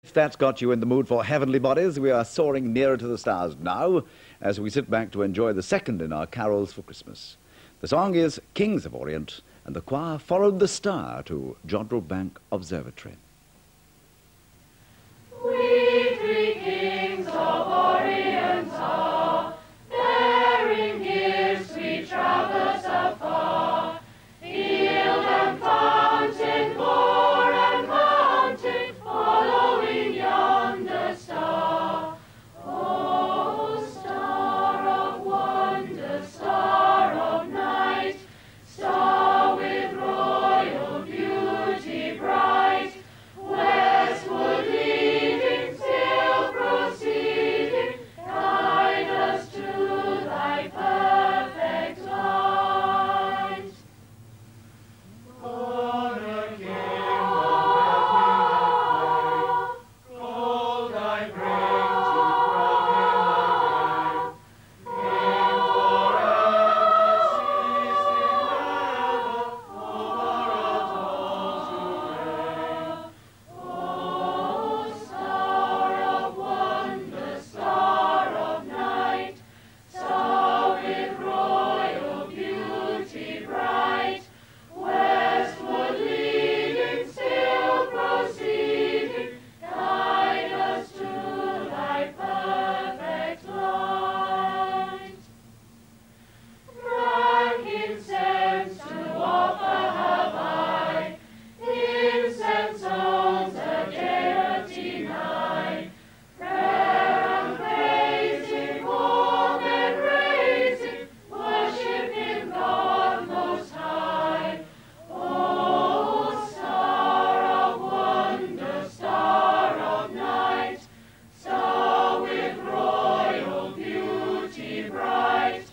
If that's got you in the mood for heavenly bodies, we are soaring nearer to the stars now as we sit back to enjoy the second in our carols for Christmas. The song is Kings of Orient, and the choir followed the star to Jodrell Bank Observatory. We three kings of Orient are, bearing gifts we traverse afar, field and fountain, moor and mountain, following yonder star. Oh, star of wonder, star of night, star with royal beauty bright, westward leading, still proceeding, guide us to thy perfect light. On a kingdom gold I bring to crown him again, and forever ceasing never over us all to reign. O star of wonder, star of night, star with royal beauty bright, westward leading, still proceeding, guide us to thy perfect light. Frankincense to offer have I, incense owns a deity nigh, prayer and praising, more than raising, worshiping God most high. O star of wonder, star of night, star with royal beauty bright,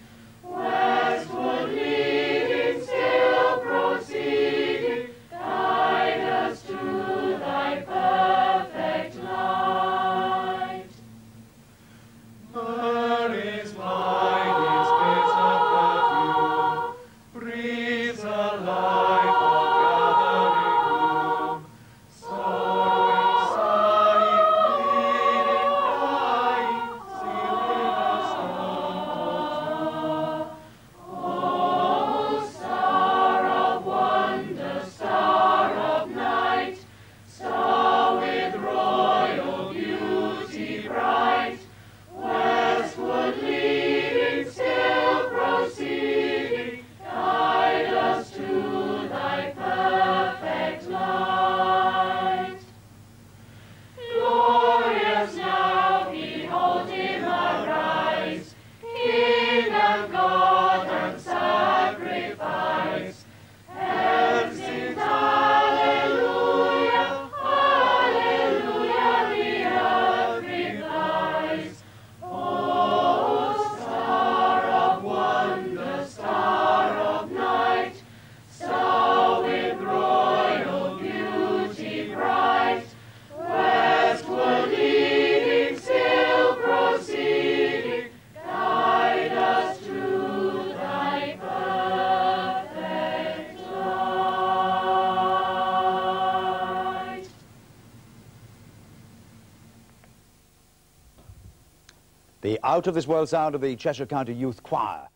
westward leading, still proceeding, guide us to thy perfect light. Mary's mind is bitter perfume, breathes a life of gathering gloom, sorrowing, sighing, bleeding, dying, sealed in a stone cold tomb. O star of wonder, star of night, star with royal beauty bright, westward leading, still proceeding, guide us to thy perfect light. Glorious now, behold him arise, King and God and sacrifice. Heaven sings hallelujah, hallelujah, the earth replies. O star of wonder, star of night, star with royal beauty bright, westward leading, still proceeding, guide us to thy perfect light. The out-of-this-world sound of the Cheshire County Youth Choir.